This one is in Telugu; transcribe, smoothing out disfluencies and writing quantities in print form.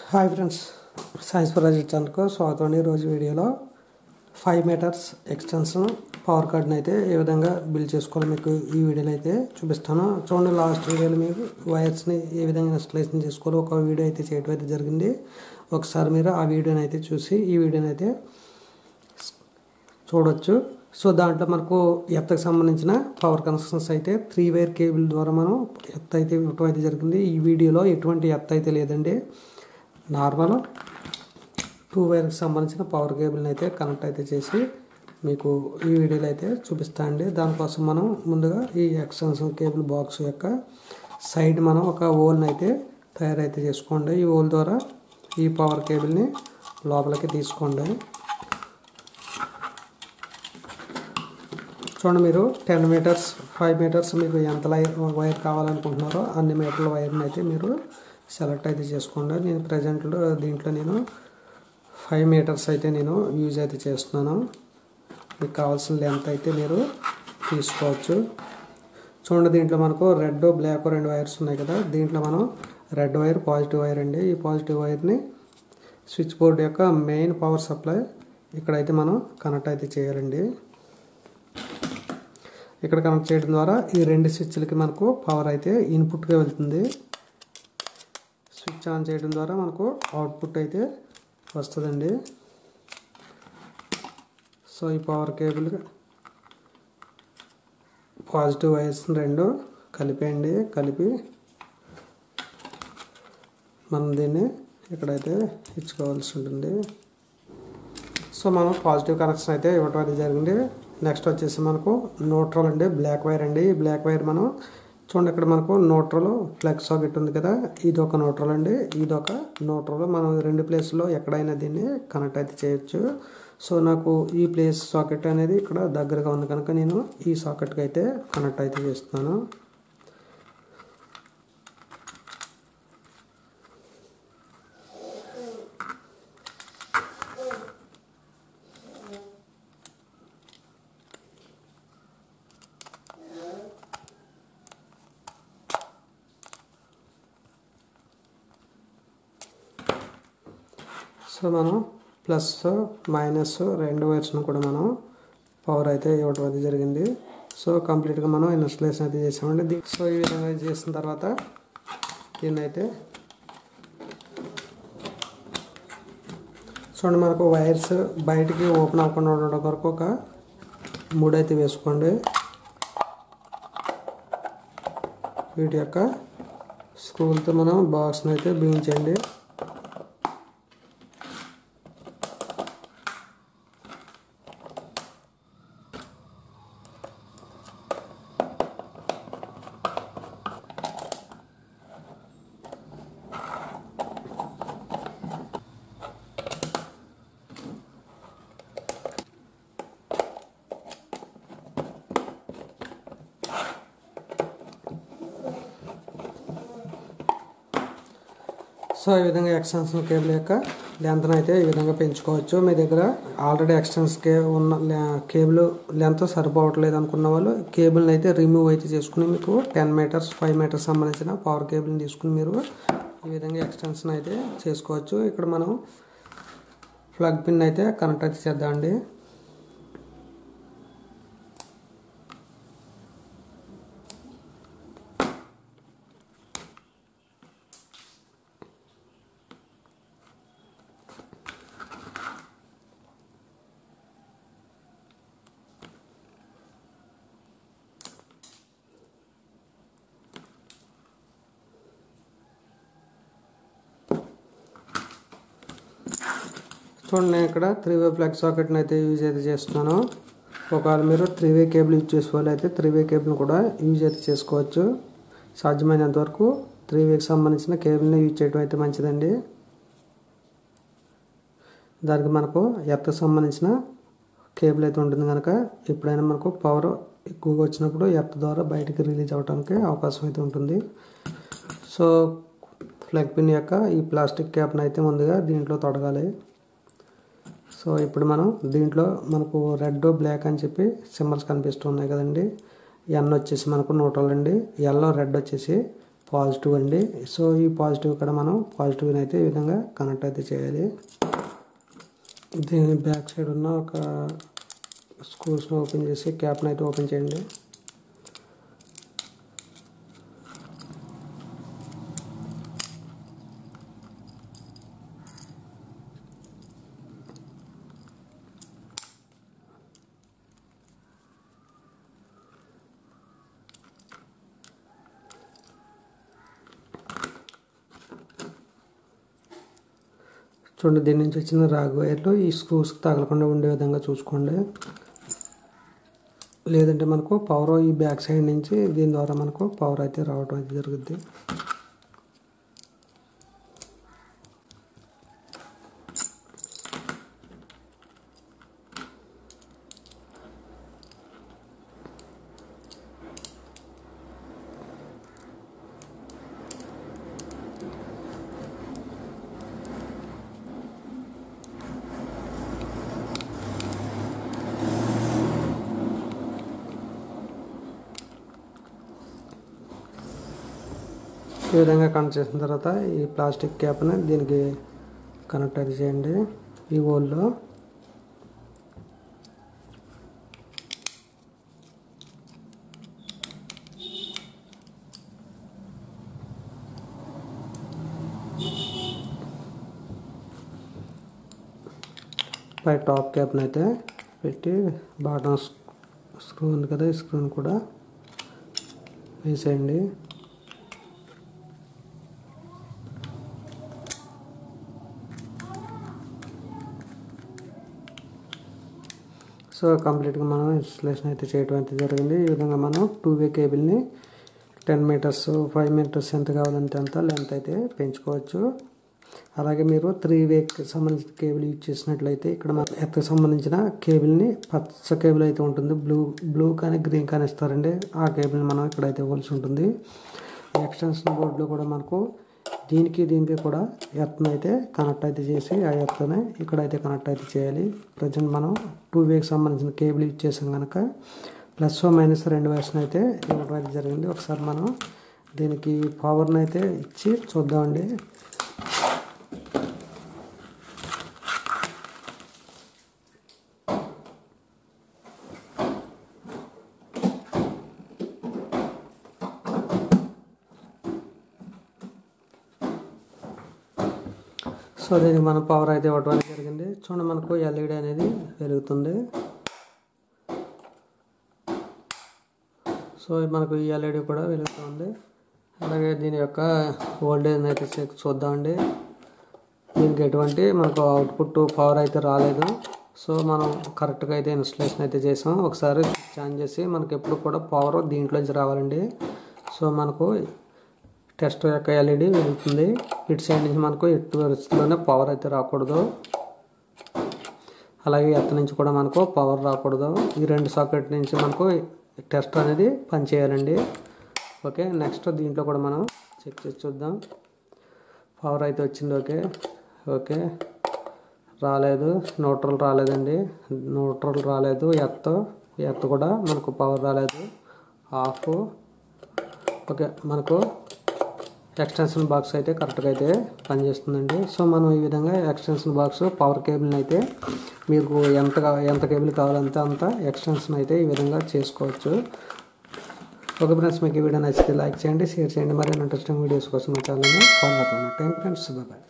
హాయ్ ఫ్రెండ్స్, సైన్స్ ప్రాజెక్ట్ ఛానల్కు స్వాగతం అండి. ఈరోజు వీడియోలో 5 మీటర్స్ ఎక్స్టెన్షన్ పవర్ కార్డ్ని అయితే ఏ విధంగా బిల్డ్ చేసుకోవాలో మీకు ఈ వీడియోలో అయితే చూపిస్తాను. చూడండి, లాస్ట్ వీడియోలో మీకు వైర్స్ని ఏ విధంగా ఇన్స్టలేషన్ చేసుకోవాలో ఒక వీడియో అయితే చేయడం అయితే జరిగింది. ఒకసారి మీరు ఆ వీడియోని అయితే చూసి ఈ వీడియోని అయితే చూడవచ్చు. సో దాంట్లో మనకు ఎర్త్కి సంబంధించిన పవర్ కనెక్షన్స్ అయితే 3 వైర్ కేబుల్ ద్వారా మనం ఎర్త్ అయితే ఇవ్వటం అయితే జరిగింది. ఈ వీడియోలో ఎటువంటి ఎర్త్ అయితే లేదండి, నార్మల్ 2 వైర్కి సంబంధించిన పవర్ కేబుల్ని అయితే కనెక్ట్ అయితే చేసి మీకు ఈ వీడియోలో అయితే చూపిస్తా అండి. దానికోసం మనం ముందుగా ఈ ఎక్స్టెన్షన్ కేబుల్ బాక్స్ యొక్క సైడ్ మనం ఒక హోల్ని అయితే తయారైతే చేసుకోండి. ఈ హోల్ ద్వారా ఈ పవర్ కేబుల్ని లోపలికి తీసుకోండి. చూడండి, మీరు 10 మీటర్స్ 5 మీటర్స్ మీకు ఎంత వైర్ కావాలనుకుంటున్నారో అన్ని మీటర్ల వైర్ని అయితే మీరు సెలెక్ట్ అయితే చేసుకోండి. నేను ప్రజెంట్లో దీంట్లో 5 మీటర్స్ అయితే నేను యూజ్ అయితే చేస్తున్నాను. మీకు కావాల్సిన లెంత్ అయితే మీరు తీసుకోవచ్చు. చూడండి, దీంట్లో మనకు రెడ్ బ్లాక్ 2 వైర్స్ ఉన్నాయి కదా. దీంట్లో మనం రెడ్ వైర్ పాజిటివ్ వైర్ అండి. ఈ పాజిటివ్ వైర్ని స్విచ్ బోర్డ్ యొక్క మెయిన్ పవర్ సప్లై ఇక్కడైతే మనం కనెక్ట్ అయితే చేయాలండి. ఇక్కడ కనెక్ట్ చేయడం ద్వారా ఈ 2 స్విచ్లకి మనకు పవర్ అయితే ఇన్పుట్గా వెళ్తుంది. స్విచ్ ఆన్ చేయడం ద్వారా మనకు అవుట్పుట్ అయితే వస్తుందండి. సో ఈ పవర్ కేబుల్ పాజిటివ్ వైర్స్ 2 కలిపేయండి. కలిపి మనం దీన్ని ఇక్కడైతే ఇచ్చుకోవాల్సి ఉంటుంది. సో మనం పాజిటివ్ కనెక్షన్ అయితే ఇవ్వటం అయితే జరిగింది. నెక్స్ట్ వచ్చేసి మనకు న్యూట్రల్ అండి, బ్లాక్ వైర్ అండి. ఈ బ్లాక్ వైర్ మనం చూడండి, ఇక్కడ మనకు న్యూట్రల్ ఫ్లెక్స్ సాకెట్ ఉంది కదా, ఇది ఒక న్యూట్రల్ అండి, ఇది ఒక న్యూట్రల్. మనం 2 ప్లేస్లో ఎక్కడైనా దీన్ని కనెక్ట్ అయితే చేయొచ్చు. సో నాకు ఈ ప్లేస్ సాకెట్ అనేది ఇక్కడ దగ్గరగా ఉంది కనుక నేను ఈ సాకెట్కి అయితే కనెక్ట్ అయితే చేస్తున్నాను. సో మనం ప్లస్ మైనస్ 2 వైర్స్ను కూడా మనం పవర్ అయితే ఇవ్వడం అది జరిగింది. సో కంప్లీట్గా మనం ఇన్స్టలేషన్ అయితే చేసామండి. సో ఈ విధంగా చేసిన తర్వాత దీన్ని అయితే చూడండి, మనకు వైర్స్ బయటికి ఓపెన్ అవ్వకుండా ఉండడం వరకు ఒక 3 అయితే వేసుకోండి. వీటి యొక్క స్క్రూలతో మనం బాక్స్ని అయితే బిగించండి. సో ఈ విధంగా ఎక్స్టెన్షన్ కేబుల్ యొక్క లెంత్ను అయితే ఈ విధంగా పెంచుకోవచ్చు. మీ దగ్గర ఆల్రెడీ ఎక్స్టెన్షన్ ఉన్న కేబుల్ లెంత్ సరిపోవట్లేదు అనుకున్న వాళ్ళు కేబుల్ని అయితే రిమూవ్ అయితే చేసుకుని మీకు 10 మీటర్స్ 5 మీటర్స్ సంబంధించిన పవర్ కేబుల్ని తీసుకుని మీరు ఈ విధంగా ఎక్స్టెన్షన్ అయితే చేసుకోవచ్చు. ఇక్కడ మనం ప్లగ్ పిన్ అయితే కనెక్ట్ అయితే చేద్దామండి. చూడండి, నేను ఇక్కడ 3 వే ప్లగ్ సాకెట్ని అయితే యూజ్ అయితే చేస్తున్నాను. ఒకవేళ మీరు 3 వే కేబుల్ యూజ్ చేసే వాళ్ళు అయితే 3 వే కేబుల్ని కూడా యూజ్ అయితే చేసుకోవచ్చు. సాధ్యమైనంత వరకు 3 వేకి సంబంధించిన కేబుల్ని యూజ్ చేయడం అయితే మంచిదండి. దానికి మనకు ఎర్త్కి సంబంధించిన కేబుల్ అయితే ఉంటుంది కనుక ఎప్పుడైనా మనకు పవర్ ఎక్కువగా వచ్చినప్పుడు ఎర్త్ ద్వారా బయటికి రిలీజ్ అవ్వడానికి అవకాశం అయితే ఉంటుంది. సో ప్లగ్ పిన్ యొక్క ఈ ప్లాస్టిక్ క్యాప్ని అయితే ముందుగా దీంట్లో తొడగాలి. సో ఇప్పుడు మనం దీంట్లో మనకు రెడ్ బ్లాక్ అని చెప్పి సింబల్స్ కనిపిస్తూ ఉన్నాయి కదండి. ఎన్ వచ్చేసి మనకు న్యూట్రల్ అండి, ఎల్లో రెడ్ వచ్చేసి పాజిటివ్ అండి. సో ఈ పాజిటివ్ ఇక్కడ మనం పాజిటివ్ని అయితే ఈ విధంగా కనెక్ట్ అయితే చేయాలి. దీని బ్యాక్ సైడ్ ఉన్న ఒక స్క్రూస్ని ఓపెన్ చేసి క్యాప్ని అయితే ఓపెన్ చేయండి. చూడండి, దీని నుంచి వచ్చిన రాగి వైర్లు ఈ స్క్రూస్కి తగలకుండా ఉండే విధంగా చూసుకోండి. లేదంటే మనకు పవర్ ఈ బ్యాక్ సైడ్ నుంచి దీని ద్వారా మనకు పవర్ అయితే రావడం అయితే జరుగుద్ది. ఈ విధంగా కనెక్ట్ చేసిన తర్వాత ఈ ప్లాస్టిక్ క్యాప్ని దీనికి కనెక్ట్ అయితే చేయండి ఈ హోల్లో. పై టాప్ క్యాప్ని అయితే పెట్టి బాటమ్ స్క్రూ ఉంది కదా, ఈ స్క్రూని కూడా వేసేయండి. సో కంప్లీట్గా మనం ఇన్స్టలేషన్ అయితే చేయడం అయితే జరిగింది. ఈ విధంగా మనం 2-వే కేబుల్ని 10 మీటర్స్ 5 మీటర్స్ ఎంత కావాలంటే అంత లెంత్ అయితే పెంచుకోవచ్చు. అలాగే మీరు 3-వేకి సంబంధించిన కేబుల్ యూజ్ చేసినట్లయితే ఇక్కడ మన ఎత్తుకు సంబంధించిన కేబుల్ని పచ్చ కేబుల్ అయితే ఉంటుంది, బ్లూ కానీ గ్రీన్ కానీ ఇస్తారండి. ఆ కేబుల్ని మనం ఇక్కడైతే ఇవ్వాల్సి ఉంటుంది. ఎక్స్టెన్షన్ బోర్డులో కూడా మనకు దీనికి కూడా ఎర్త్ని అయితే కనెక్ట్ అయితే చేసి ఆ ఎర్త్ని ఇక్కడైతే కనెక్ట్ అయితే చేయాలి. ప్రజెంట్ మనం 2-వేకి సంబంధించిన కేబుల్ యూజ్ చేసాం కనుక +-2 వైర్స్ని అయితే ఇవ్వడం అయితే జరిగింది. ఒకసారి మనం దీనికి పవర్ని అయితే ఇచ్చి చూద్దామండి. సో దీనికి మనం పవర్ అయితే ఇవ్వడం జరిగింది. చూడండి, మనకు ఎల్ఈడి అనేది వెలుగుతుంది. సో మనకు ఈ ఎల్ఈడి కూడా వెలుగుతుంది. అలాగే దీని యొక్క వోల్టేజ్ అయితే చూద్దామండి. దీనికి ఎటువంటి మనకు అవుట్పుట్ పవర్ అయితే రాలేదు. సో మనం కరెక్ట్గా అయితే ఇన్స్టలేషన్ అయితే చేసాం. ఒకసారి స్విచ్ ఆన్ చేసి మనకి ఎప్పుడు కూడా పవర్ దీంట్లోంచి రావాలండి. సో మనకు టెస్ట్ యొక్క ఎల్ఈడి వెలుగుతుంది. ఇటు సైడ్ నుంచి మనకు ఎటు పరిస్థితుల్లోనే పవర్ అయితే రాకూడదు. అలాగే ఎత్త నుంచి కూడా మనకు పవర్ రాకూడదు. ఈ 2 సాకెట్ నుంచి మనకు టెస్ట్ అనేది పనిచేయాలండి. ఓకే, నెక్స్ట్ దీంట్లో కూడా మనం చెక్ చేసి చూద్దాం. పవర్ అయితే వచ్చింది. రాలేదు, న్యూట్రల్ రాలేదండి, న్యూట్రల్ రాలేదు. ఎత్త కూడా మనకు పవర్ రాలేదు. ఆఫ్. ఓకే, మనకు ఎక్స్టెన్షన్ బాక్స్ అయితే కరెక్ట్గా అయితే పనిచేస్తుందండి. సో మనం ఈ విధంగా ఎక్స్టెన్షన్ బాక్స్ పవర్ కేబుల్ని అయితే మీకు ఎంత కేబుల్ కావాలంటే అంత ఎక్స్టెన్షన్ అయితే ఈ విధంగా చేసుకోవచ్చు. ఓకే ఫ్రెండ్స్, మీకు ఈ వీడియో నచ్చితే లైక్ చేయండి, షేర్ చేయండి. మరి ఇంట్రెస్టింగ్ వీడియోస్ కోసం మా ఛానల్ని ఫాలో అవుతుంది. Thank you friends, bye.